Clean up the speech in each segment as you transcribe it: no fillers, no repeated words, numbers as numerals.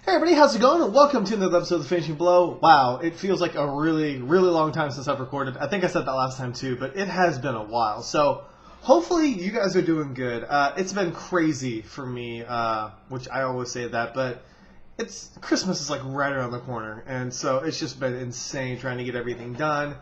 Hey everybody, how's it going? Welcome to another episode of The Finishing Blow. Wow, it feels like a really long time since I've recorded. I think I said that last time too, but it has been a while. So, hopefully you guys are doing good. It's been crazy for me, which I always say that, but Christmas is like right around the corner, and so it's just been insane trying to get everything done,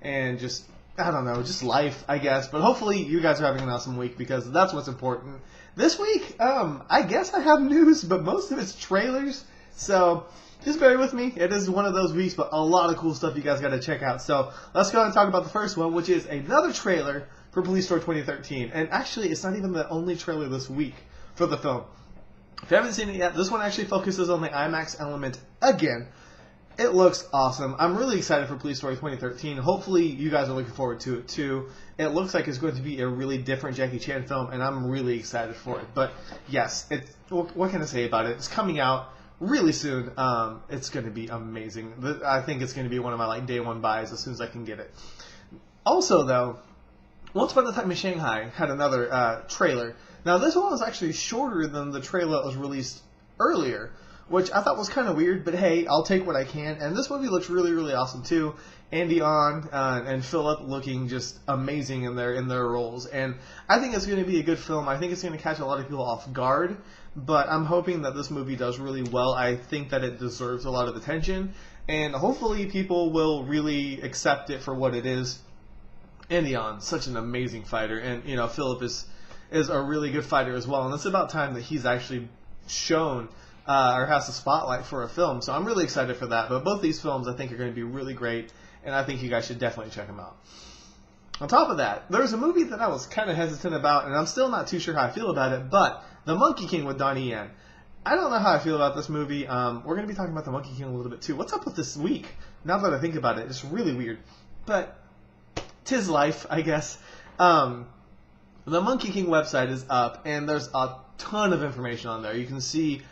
and just, I don't know, just life, I guess. But hopefully you guys are having an awesome week, because that's what's important. This week, I guess I have news, but most of it's trailers, so just bear with me. It is one of those weeks, but a lot of cool stuff you guys got to check out. So let's go ahead and talk about the first one, which is another trailer for Police Story 2013. And actually, it's not even the only trailer this week for the film. If you haven't seen it yet, this one actually focuses on the IMAX element again. It looks awesome. I'm really excited for Police Story 2013. Hopefully, you guys are looking forward to it too. It looks like it's going to be a really different Jackie Chan film, and I'm really excited for it. But yes, what can I say about it? It's coming out really soon. It's going to be amazing. I think it's going to be one of my day one buys as soon as I can get it. Also, though, Once Upon a Time in Shanghai had another trailer. Now, this one was actually shorter than the trailer that was released earlier, which I thought was kind of weird, but hey, I'll take what I can. And this movie looks really awesome too. Andy On and Philip looking just amazing in their roles, and I think it's going to be a good film. I think it's going to catch a lot of people off guard, but I'm hoping that this movie does really well. I think that it deserves a lot of attention, and hopefully people will really accept it for what it is. Andy On, such an amazing fighter, and Philip is a really good fighter as well, and it's about time that he's actually shown or has the spotlight for a film. So I'm really excited for that. But both these films I think are going to be really great, and I think you guys should definitely check them out. On top of that, there's a movie that I was kind of hesitant about, and I'm still not too sure how I feel about it, but The Monkey King with Donnie Yen. I don't know how I feel about this movie. We're going to be talking about The Monkey King a little bit too. What's up with this week? Now that I think about it, it's really weird. But 'tis life, I guess. The Monkey King website is up, and there's a ton of information on there. You can see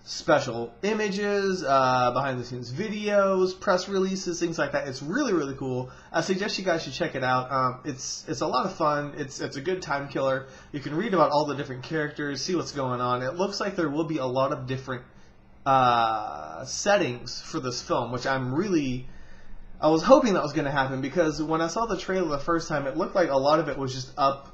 special images, behind-the-scenes videos, press releases, things like that. It's really cool. I suggest you guys should check it out. It's a lot of fun. It's a good time killer. You can read about all the different characters, see what's going on. It looks like there will be a lot of different settings for this film, which I was hoping that was going to happen, because when I saw the trailer the first time, it looked like a lot of it was just up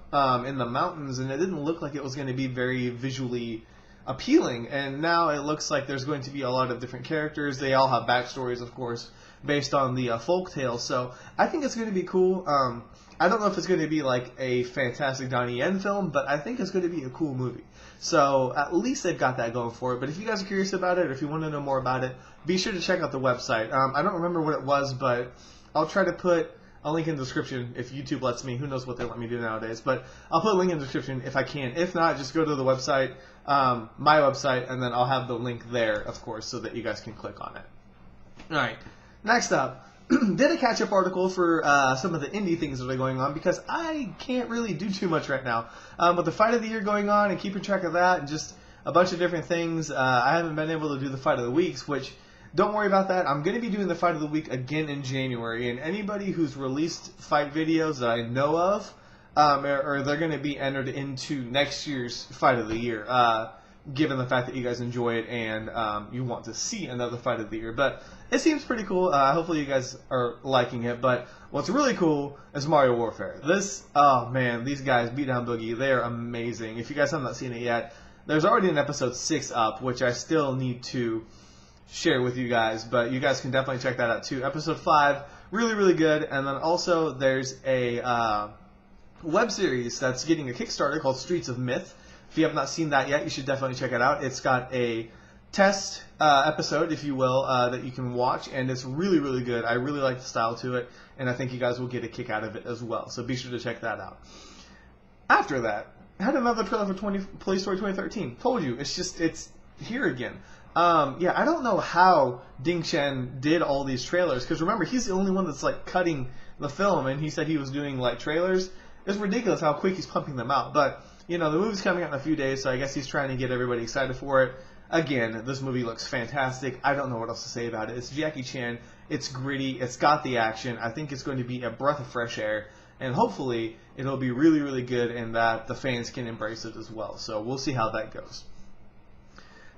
in the mountains, and it didn't look like it was going to be very visually appealing. And now it looks like there's going to be a lot of different characters. They all have backstories, of course, based on the folk tales. So I think it's going to be cool. I don't know if it's going to be like a fantastic Donnie Yen film, but I think it's going to be a cool movie. So at least they've got that going for it. But if you guys are curious about it, or if you want to know more about it, be sure to check out the website. I don't remember what it was, but I'll try to put a link in the description if YouTube lets me. Who knows what they let me do nowadays. But I'll put a link in the description if I can. If not, just go to the website, my website, and then I'll have the link there, of course, so that you guys can click on it. Alright, next up. Did a catch-up article for some of the indie things that are going on, because I can't really do too much right now. With the Fight of the Year going on and keeping track of that and just a bunch of different things, I haven't been able to do the Fight of the Weeks, which, don't worry about that. I'm going to be doing the Fight of the Week again in January, and anybody who's released fight videos that I know of, or they're going to be entered into next year's Fight of the Year, given the fact that you guys enjoy it and you want to see another Fight of the Year. But it seems pretty cool. Hopefully you guys are liking it. But what's really cool is Mario Warfare. Oh man, these guys, Beatdown Boogie, they're amazing. If you guys have not seen it yet, there's already an episode 6 up, which I still need to share with you guys, but you guys can definitely check that out too. Episode 5, really good. And then also there's a web series that's getting a Kickstarter called Streets of Myth. If you have not seen that yet, you should definitely check it out. It's got a test episode, if you will, that you can watch, and it's really good. I really like the style to it, and I think you guys will get a kick out of it as well. So be sure to check that out. After that, I had another trailer for Police Story 2013. Told you, it's here again. Yeah, I don't know how Ding Chen did all these trailers, because remember, he's the only one that's like cutting the film, and he said he was doing like trailers. It's ridiculous how quick he's pumping them out, but the movie's coming out in a few days, so I guess he's trying to get everybody excited for it. Again, this movie looks fantastic. I don't know what else to say about it. It's Jackie Chan. It's gritty. It's got the action. I think it's going to be a breath of fresh air, and hopefully it'll be really good, and that the fans can embrace it as well. So we'll see how that goes.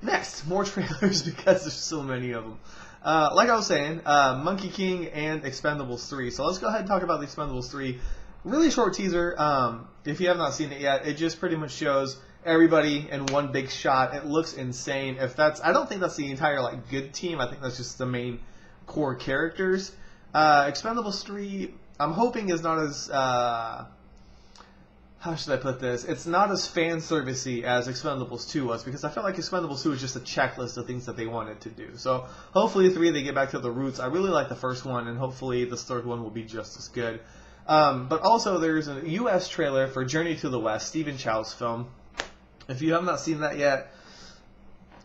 Next, more trailers because there's so many of them. Like I was saying, Monkey King and Expendables 3. So let's go ahead and talk about the Expendables 3. Really short teaser. If you have not seen it yet, it just pretty much shows everybody in one big shot. It looks insane. I don't think that's the entire good team. I think that's just the main core characters. Expendables 3, I'm hoping is not as how should I put this? It's not as fan servicey as Expendables 2 was, because I felt like Expendables 2 was just a checklist of things that they wanted to do. So hopefully 3 they get back to the roots. I really like the first one, and hopefully this third one will be just as good. But also there's a U.S. trailer for Journey to the West, Stephen Chow's film. If you have not seen that yet,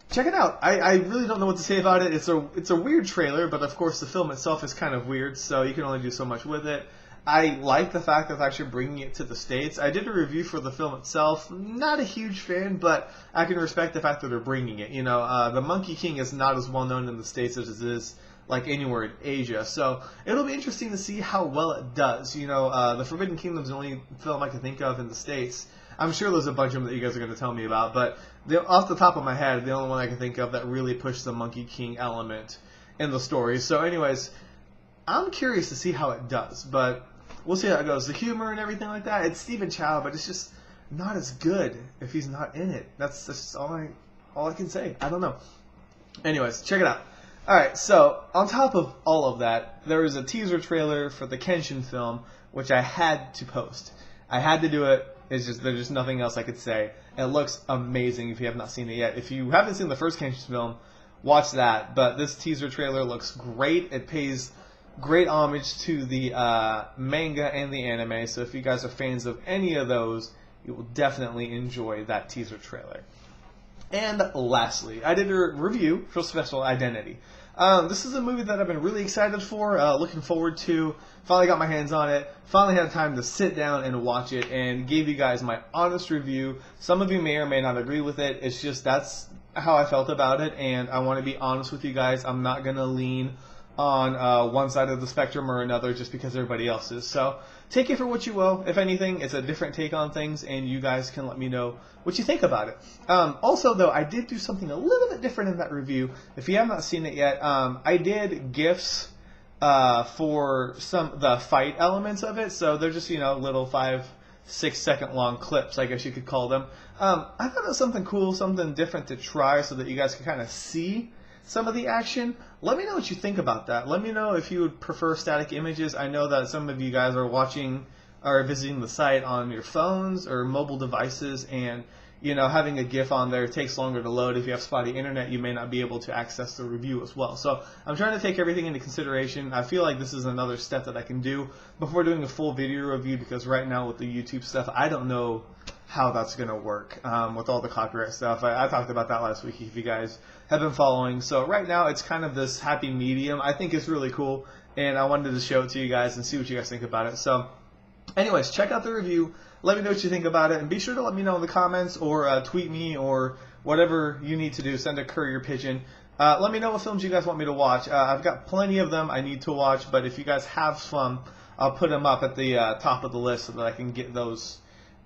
check it out. I really don't know what to say about it. It's a weird trailer, but of course the film itself is kind of weird, so you can only do so much with it. I like the fact that they're actually bringing it to the States. I did a review for the film itself. Not a huge fan, but I can respect the fact that they're bringing it. You know, the Monkey King is not as well known in the States as it is anywhere in Asia. So it'll be interesting to see how well it does. You know, The Forbidden Kingdom is the only film I can think of in the States. I'm sure there's a bunch of them that you guys are going to tell me about, but off the top of my head, the only one I can think of that really pushed the Monkey King element in the story. So anyways, I'm curious to see how it does, but we'll see how it goes. The humor and everything like that, it's Stephen Chow, but it's just not as good if he's not in it. That's just all I can say. I don't know. Anyways, check it out. Alright, so on top of all of that, there was a teaser trailer for the Kenshin film, which I had to post. I had to do it. There's just nothing else I could say. It looks amazing if you have not seen it yet. If you haven't seen the first Kenshin film, watch that. But this teaser trailer looks great. It pays great homage to the manga and the anime. So if you guys are fans of any of those, you will definitely enjoy that teaser trailer. And lastly, I did a review for Special Identity. This is a movie that I've been really excited for, looking forward to. Finally got my hands on it. Finally had time to sit down and watch it and gave you guys my honest review. Some of you may or may not agree with it. It's just that's how I felt about it, and I want to be honest with you guys. I'm not going to lean on one side of the spectrum or another just because everybody else is. So take it for what you will. If anything, it's a different take on things, and you guys can let me know what you think about it. Also, though, I did do something a little bit different in that review. If you have not seen it yet, I did GIFs for the fight elements of it. So they're just, little 5-6 second long clips, I guess you could call them. I thought it was something cool, something different to try so that you guys can kind of see some of the action. Let me know what you think about that. Let me know if you would prefer static images. I know that some of you guys are watching or visiting the site on your phones or mobile devices, and having a GIF on there takes longer to load. If you have spotty internet, you may not be able to access the review as well. So I'm trying to take everything into consideration. I feel like this is another step that I can do before doing a full video review, because right now with the YouTube stuff, I don't know how that's going to work with all the copyright stuff. I talked about that last week if you guys have been following. So right now it's kind of this happy medium. I think it's really cool, and I wanted to show it to you guys and see what you guys think about it. So anyways, check out the review. Let me know what you think about it, and be sure to let me know in the comments or tweet me or whatever you need to do. Send a courier pigeon. Let me know what films you guys want me to watch. I've got plenty of them I need to watch, but if you guys have some, I'll put them up at the top of the list so that I can get those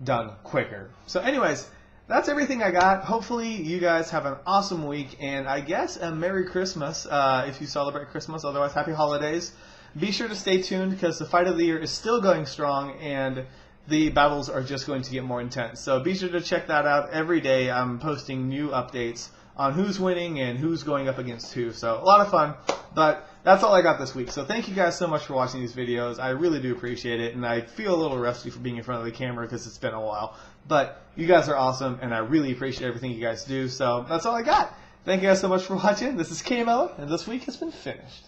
done quicker. So anyways, that's everything I got. Hopefully you guys have an awesome week, and I guess a Merry Christmas if you celebrate Christmas. Otherwise, Happy Holidays. Be sure to stay tuned, because the fight of the year is still going strong, and the battles are just going to get more intense. So be sure to check that out. Every day I'm posting new updates on who's winning and who's going up against who. So a lot of fun, but that's all I got this week. So thank you guys so much for watching these videos. I really do appreciate it, and I feel a little rusty for being in front of the camera because it's been a while. But you guys are awesome, and I really appreciate everything you guys do. So that's all I got. Thank you guys so much for watching. This is KMO, and this week has been finished.